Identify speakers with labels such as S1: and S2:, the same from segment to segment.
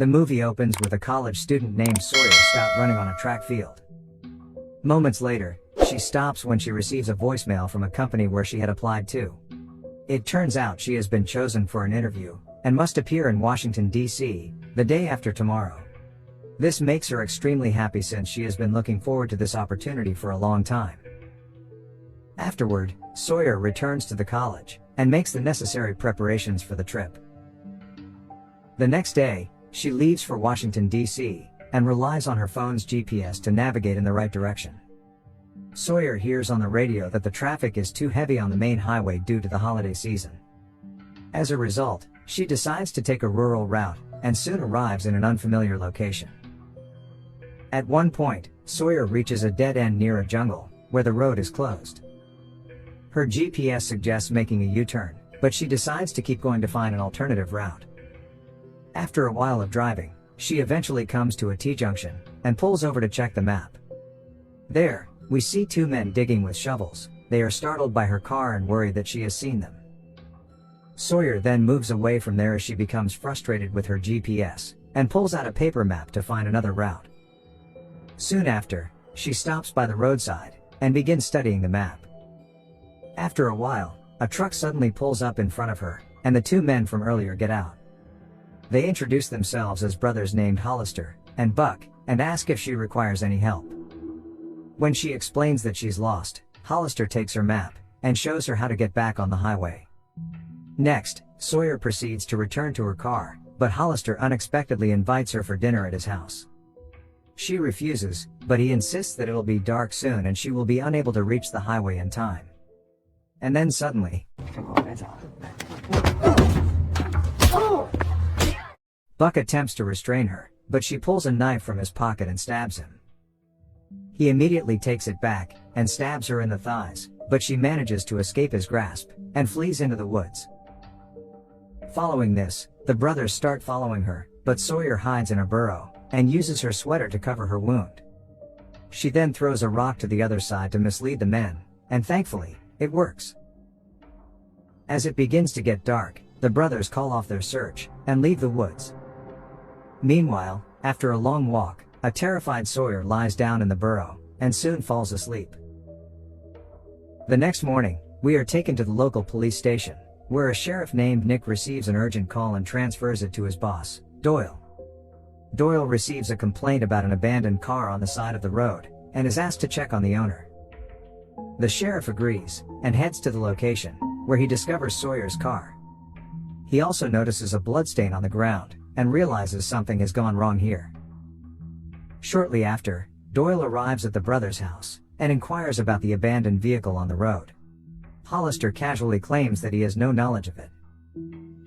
S1: The movie opens with a college student named Sawyer stopped running on a track field. Moments later, she stops when she receives a voicemail from a company where she had applied to. It turns out she has been chosen for an interview, and must appear in Washington, D.C., the day after tomorrow. This makes her extremely happy since she has been looking forward to this opportunity for a long time. Afterward, Sawyer returns to the college, and makes the necessary preparations for the trip. The next day, she leaves for Washington, D.C., and relies on her phone's GPS to navigate in the right direction. Sawyer hears on the radio that the traffic is too heavy on the main highway due to the holiday season. As a result, she decides to take a rural route, and soon arrives in an unfamiliar location. At one point, Sawyer reaches a dead end near a jungle, where the road is closed. Her GPS suggests making a U-turn, but she decides to keep going to find an alternative route. After a while of driving, she eventually comes to a T-junction, and pulls over to check the map. There, we see two men digging with shovels. They are startled by her car and worry that she has seen them. Sawyer then moves away from there as she becomes frustrated with her GPS, and pulls out a paper map to find another route. Soon after, she stops by the roadside, and begins studying the map. After a while, a truck suddenly pulls up in front of her, and the two men from earlier get out. They introduce themselves as brothers named Hollister and Buck, and ask if she requires any help. When she explains that she's lost, Hollister takes her map, and shows her how to get back on the highway. Next, Sawyer proceeds to return to her car, but Hollister unexpectedly invites her for dinner at his house. She refuses, but he insists that it'll be dark soon and she will be unable to reach the highway in time. And then suddenly, Buck attempts to restrain her, but she pulls a knife from his pocket and stabs him. He immediately takes it back, and stabs her in the thighs, but she manages to escape his grasp, and flees into the woods. Following this, the brothers start following her, but Sawyer hides in a burrow, and uses her sweater to cover her wound. She then throws a rock to the other side to mislead the men, and thankfully, it works. As it begins to get dark, the brothers call off their search, and leave the woods. Meanwhile, after a long walk, a terrified Sawyer lies down in the burrow, and soon falls asleep. The next morning, we are taken to the local police station, where a sheriff named Nick receives an urgent call and transfers it to his boss, Doyle. Doyle receives a complaint about an abandoned car on the side of the road, and is asked to check on the owner. The sheriff agrees, and heads to the location, where he discovers Sawyer's car. He also notices a bloodstain on the ground, and realizes something has gone wrong here. Shortly after, Doyle arrives at the brothers' house, and inquires about the abandoned vehicle on the road. Hollister casually claims that he has no knowledge of it.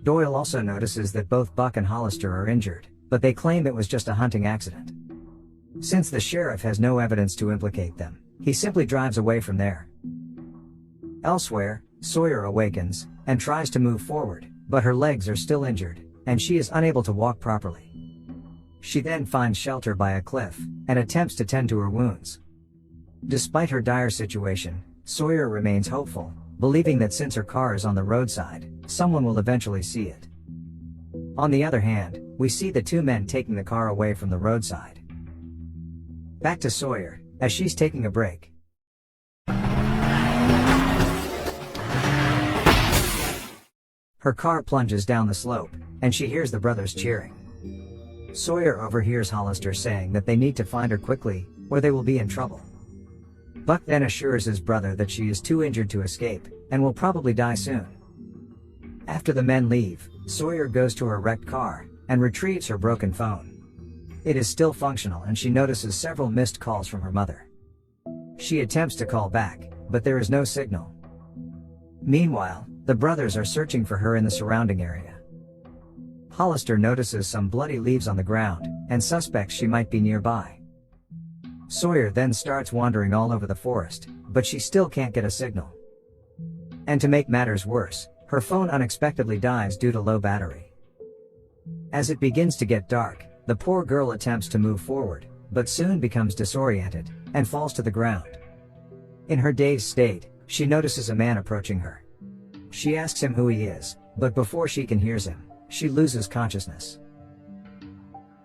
S1: Doyle also notices that both Buck and Hollister are injured, but they claim it was just a hunting accident. Since the sheriff has no evidence to implicate them, he simply drives away from there. Elsewhere, Sawyer awakens, and tries to move forward, but her legs are still injured, and she is unable to walk properly. She then finds shelter by a cliff, and attempts to tend to her wounds. Despite her dire situation, Sawyer remains hopeful, believing that since her car is on the roadside, someone will eventually see it. On the other hand, we see the two men taking the car away from the roadside. Back to Sawyer, as she's taking a break. Her car plunges down the slope, and she hears the brothers cheering. Sawyer overhears Hollister saying that they need to find her quickly, or they will be in trouble. Buck then assures his brother that she is too injured to escape, and will probably die soon. After the men leave, Sawyer goes to her wrecked car, and retrieves her broken phone. It is still functional and she notices several missed calls from her mother. She attempts to call back, but there is no signal. Meanwhile, the brothers are searching for her in the surrounding area. Hollister notices some bloody leaves on the ground, and suspects she might be nearby. Sawyer then starts wandering all over the forest, but she still can't get a signal. And to make matters worse, her phone unexpectedly dies due to low battery. As it begins to get dark, the poor girl attempts to move forward, but soon becomes disoriented, and falls to the ground. In her dazed state, she notices a man approaching her. She asks him who he is, but before she can hear him, she loses consciousness.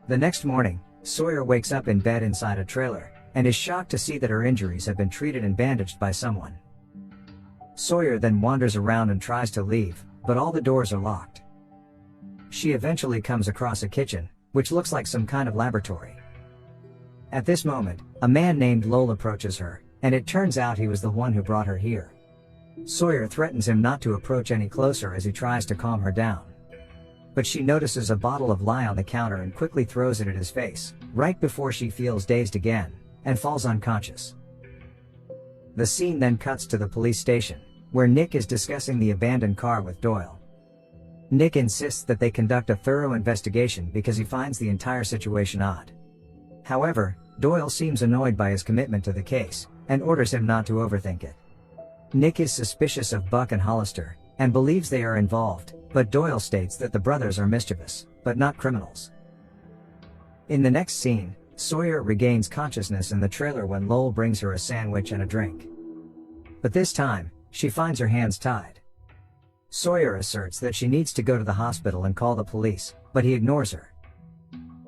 S1: The next morning, Sawyer wakes up in bed inside a trailer, and is shocked to see that her injuries have been treated and bandaged by someone. Sawyer then wanders around and tries to leave, but all the doors are locked. She eventually comes across a kitchen, which looks like some kind of laboratory. At this moment, a man named Lowell approaches her, and it turns out he was the one who brought her here. Sawyer threatens him not to approach any closer as he tries to calm her down. But she notices a bottle of lye on the counter and quickly throws it at his face, right before she feels dazed again, and falls unconscious. The scene then cuts to the police station, where Nick is discussing the abandoned car with Doyle. Nick insists that they conduct a thorough investigation because he finds the entire situation odd. However, Doyle seems annoyed by his commitment to the case, and orders him not to overthink it. Nick is suspicious of Buck and Hollister, and believes they are involved, but Doyle states that the brothers are mischievous, but not criminals. In the next scene, Sawyer regains consciousness in the trailer when Lowell brings her a sandwich and a drink. But this time, she finds her hands tied. Sawyer asserts that she needs to go to the hospital and call the police, but he ignores her.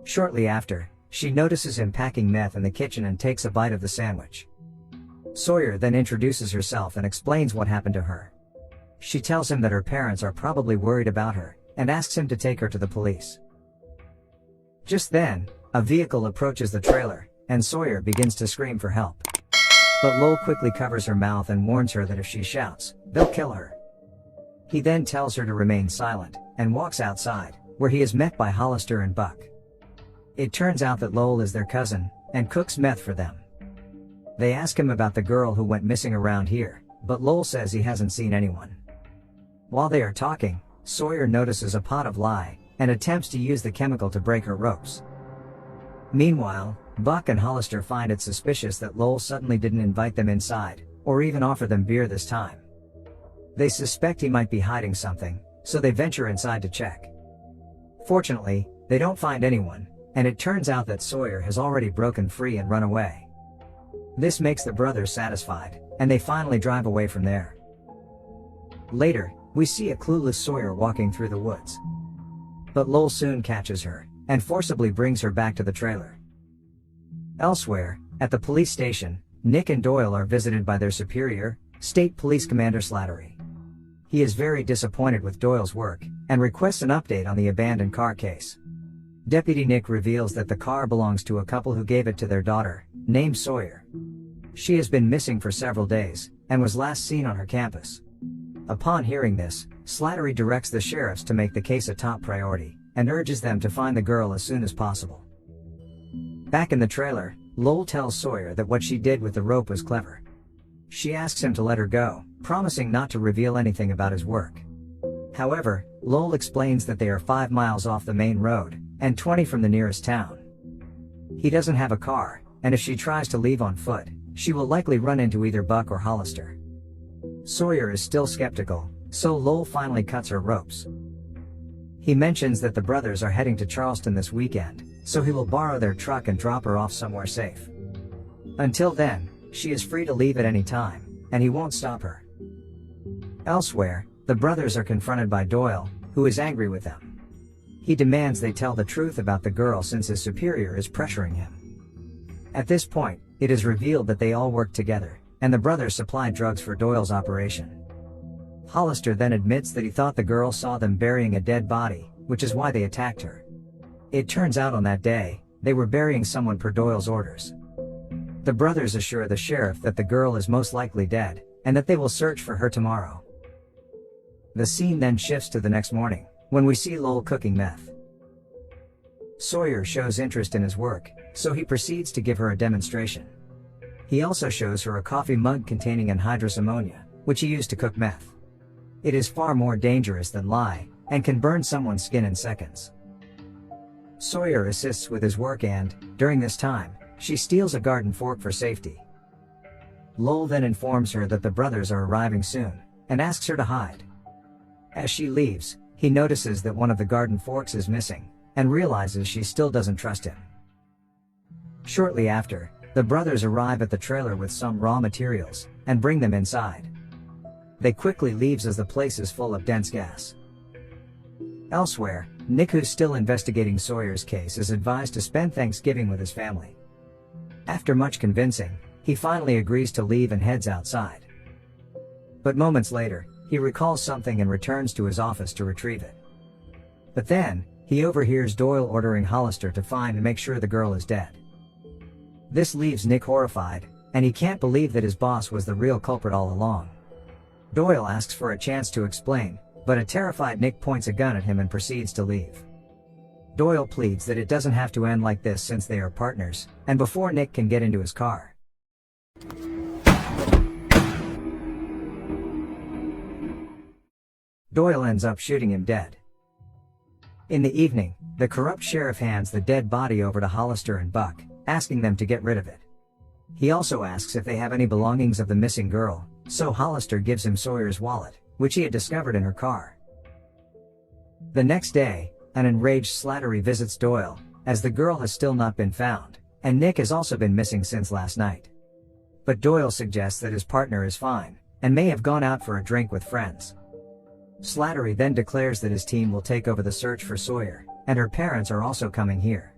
S1: Shortly after, she notices him packing meth in the kitchen and takes a bite of the sandwich. Sawyer then introduces herself and explains what happened to her. She tells him that her parents are probably worried about her, and asks him to take her to the police. Just then, a vehicle approaches the trailer, and Sawyer begins to scream for help. But Lowell quickly covers her mouth and warns her that if she shouts, they'll kill her. He then tells her to remain silent, and walks outside, where he is met by Hollister and Buck. It turns out that Lowell is their cousin, and cooks meth for them. They ask him about the girl who went missing around here, but Lowell says he hasn't seen anyone. While they are talking, Sawyer notices a pot of lye, and attempts to use the chemical to break her ropes. Meanwhile, Buck and Hollister find it suspicious that Lowell suddenly didn't invite them inside, or even offer them beer this time. They suspect he might be hiding something, so they venture inside to check. Fortunately, they don't find anyone, and it turns out that Sawyer has already broken free and run away. This makes the brothers satisfied, and they finally drive away from there. Later, we see a clueless Sawyer walking through the woods. But Lowell soon catches her, and forcibly brings her back to the trailer. Elsewhere, at the police station, Nick and Doyle are visited by their superior, State Police Commander Slattery. He is very disappointed with Doyle's work, and requests an update on the abandoned car case. Deputy Nick reveals that the car belongs to a couple who gave it to their daughter, named Sawyer. She has been missing for several days, and was last seen on her campus. Upon hearing this, Slattery directs the sheriffs to make the case a top priority, and urges them to find the girl as soon as possible. Back in the trailer, Lowell tells Sawyer that what she did with the rope was clever. She asks him to let her go, promising not to reveal anything about his work. However, Lowell explains that they are 5 miles off the main road, and 20 from the nearest town. He doesn't have a car, and if she tries to leave on foot, she will likely run into either Buck or Hollister. Sawyer is still skeptical, so Lowell finally cuts her ropes. He mentions that the brothers are heading to Charleston this weekend, so he will borrow their truck and drop her off somewhere safe. Until then, she is free to leave at any time, and he won't stop her. Elsewhere, the brothers are confronted by Doyle, who is angry with them. He demands they tell the truth about the girl since his superior is pressuring him. At this point, it is revealed that they all work together, and the brothers supplied drugs for Doyle's operation. Hollister then admits that he thought the girl saw them burying a dead body, which is why they attacked her. It turns out on that day, they were burying someone per Doyle's orders. The brothers assure the sheriff that the girl is most likely dead, and that they will search for her tomorrow. The scene then shifts to the next morning, when we see Lowell cooking meth. Sawyer shows interest in his work, so he proceeds to give her a demonstration. He also shows her a coffee mug containing anhydrous ammonia, which he used to cook meth. It is far more dangerous than lye, and can burn someone's skin in seconds. Sawyer assists with his work and, during this time, she steals a garden fork for safety. Lowell then informs her that the brothers are arriving soon, and asks her to hide. As she leaves, he notices that one of the garden forks is missing, and realizes she still doesn't trust him. Shortly after, the brothers arrive at the trailer with some raw materials, and bring them inside. They quickly leaves as the place is full of dense gas. Elsewhere, Nick, who's still investigating Sawyer's case, is advised to spend Thanksgiving with his family. After much convincing, he finally agrees to leave and heads outside. But moments later, he recalls something and returns to his office to retrieve it. But then, he overhears Doyle ordering Hollister to find and make sure the girl is dead. This leaves Nick horrified, and he can't believe that his boss was the real culprit all along. Doyle asks for a chance to explain, but a terrified Nick points a gun at him and proceeds to leave. Doyle pleads that it doesn't have to end like this since they are partners, and before Nick can get into his car, Doyle ends up shooting him dead. In the evening, the corrupt sheriff hands the dead body over to Hollister and Buck, asking them to get rid of it. He also asks if they have any belongings of the missing girl, so Hollister gives him Sawyer's wallet, which he had discovered in her car. The next day, an enraged Slattery visits Doyle, as the girl has still not been found, and Nick has also been missing since last night. But Doyle suggests that his partner is fine, and may have gone out for a drink with friends. Slattery then declares that his team will take over the search for Sawyer, and her parents are also coming here.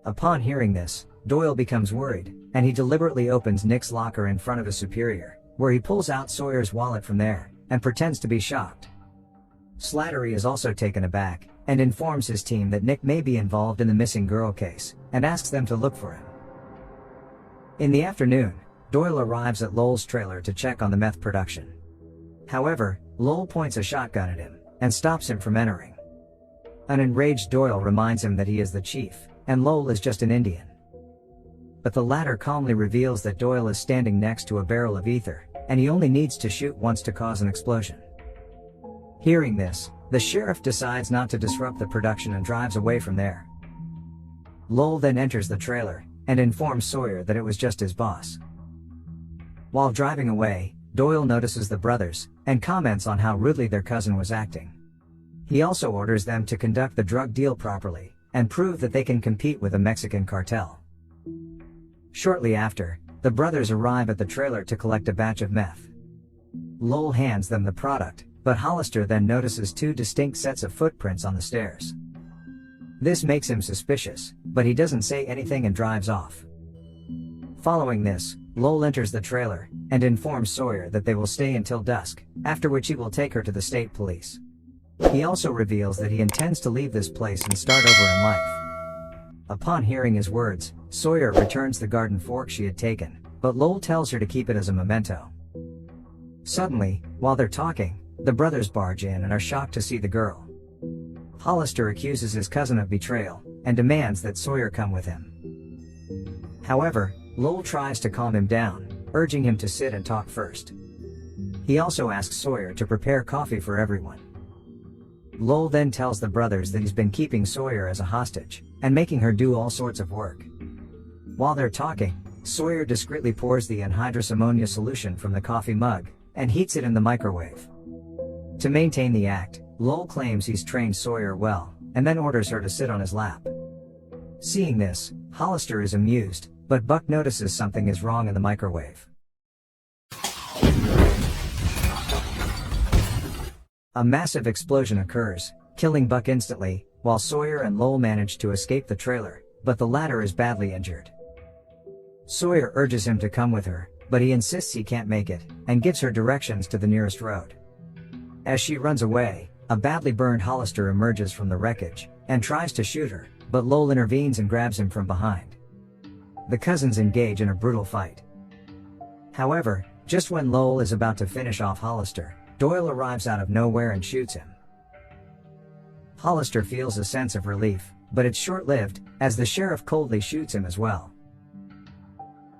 S1: Upon hearing this, Doyle becomes worried, and he deliberately opens Nick's locker in front of his superior, where he pulls out Sawyer's wallet from there, and pretends to be shocked. Slattery is also taken aback, and informs his team that Nick may be involved in the missing girl case, and asks them to look for him. In the afternoon, Doyle arrives at Lowell's trailer to check on the meth production. However, Lowell points a shotgun at him, and stops him from entering. An enraged Doyle reminds him that he is the chief, and Lowell is just an Indian. But the latter calmly reveals that Doyle is standing next to a barrel of ether, and he only needs to shoot once to cause an explosion. Hearing this, the sheriff decides not to disrupt the production and drives away from there. Lowell then enters the trailer, and informs Sawyer that it was just his boss. While driving away, Doyle notices the brothers, and comments on how rudely their cousin was acting. He also orders them to conduct the drug deal properly, and prove that they can compete with a Mexican cartel. Shortly after, the brothers arrive at the trailer to collect a batch of meth. Lowell hands them the product, but Hollister then notices two distinct sets of footprints on the stairs. This makes him suspicious, but he doesn't say anything and drives off. Following this, Lowell enters the trailer, and informs Sawyer that they will stay until dusk, after which he will take her to the state police. He also reveals that he intends to leave this place and start over in life. Upon hearing his words, Sawyer returns the garden fork she had taken, but Lowell tells her to keep it as a memento. Suddenly, while they're talking, the brothers barge in and are shocked to see the girl. Hollister accuses his cousin of betrayal, and demands that Sawyer come with him. However, Lowell tries to calm him down, urging him to sit and talk first. He also asks Sawyer to prepare coffee for everyone. Lowell then tells the brothers that he's been keeping Sawyer as a hostage, and making her do all sorts of work. While they're talking, Sawyer discreetly pours the anhydrous ammonia solution from the coffee mug, and heats it in the microwave. To maintain the act, Lowell claims he's trained Sawyer well, and then orders her to sit on his lap. Seeing this, Hollister is amused, but Buck notices something is wrong in the microwave. A massive explosion occurs, killing Buck instantly, while Sawyer and Lowell manage to escape the trailer, but the latter is badly injured. Sawyer urges him to come with her, but he insists he can't make it, and gives her directions to the nearest road. As she runs away, a badly burned Hollister emerges from the wreckage, and tries to shoot her, but Lowell intervenes and grabs him from behind. The cousins engage in a brutal fight. However, just when Lowell is about to finish off Hollister, Doyle arrives out of nowhere and shoots him. Hollister feels a sense of relief, but it's short-lived, as the sheriff coldly shoots him as well.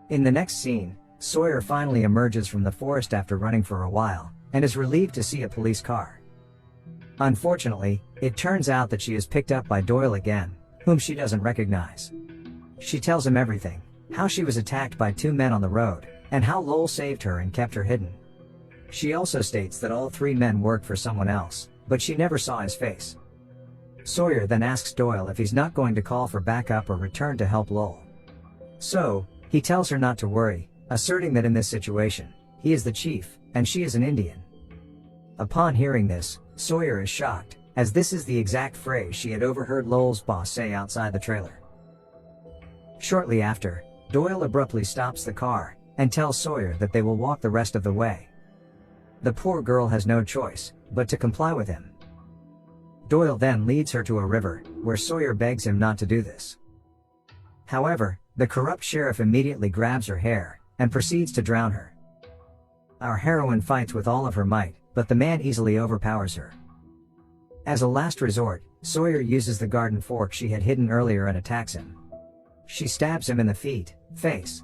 S1: In the next scene, Sawyer finally emerges from the forest after running for a while, and is relieved to see a police car. Unfortunately, it turns out that she is picked up by Doyle again, whom she doesn't recognize. She tells him everything, how she was attacked by two men on the road, and how Lowell saved her and kept her hidden. She also states that all three men worked for someone else, but she never saw his face. Sawyer then asks Doyle if he's not going to call for backup or return to help Lowell. So, he tells her not to worry, asserting that in this situation, he is the chief, and she is an Indian. Upon hearing this, Sawyer is shocked, as this is the exact phrase she had overheard Lowell's boss say outside the trailer. Shortly after, Doyle abruptly stops the car and tells Sawyer that they will walk the rest of the way. The poor girl has no choice but to comply with him. Doyle then leads her to a river, where Sawyer begs him not to do this. However, the corrupt sheriff immediately grabs her hair and proceeds to drown her. Our heroine fights with all of her might, but the man easily overpowers her. As a last resort, Sawyer uses the garden fork she had hidden earlier and attacks him. She stabs him in the feet, face,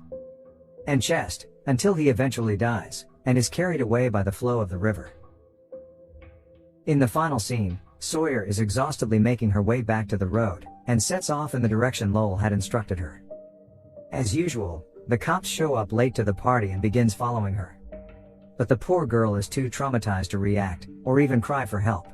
S1: and chest, until he eventually dies, and is carried away by the flow of the river. In the final scene, Sawyer is exhaustedly making her way back to the road, and sets off in the direction Lowell had instructed her. As usual, the cops show up late to the party and begins following her. But the poor girl is too traumatized to react, or even cry for help.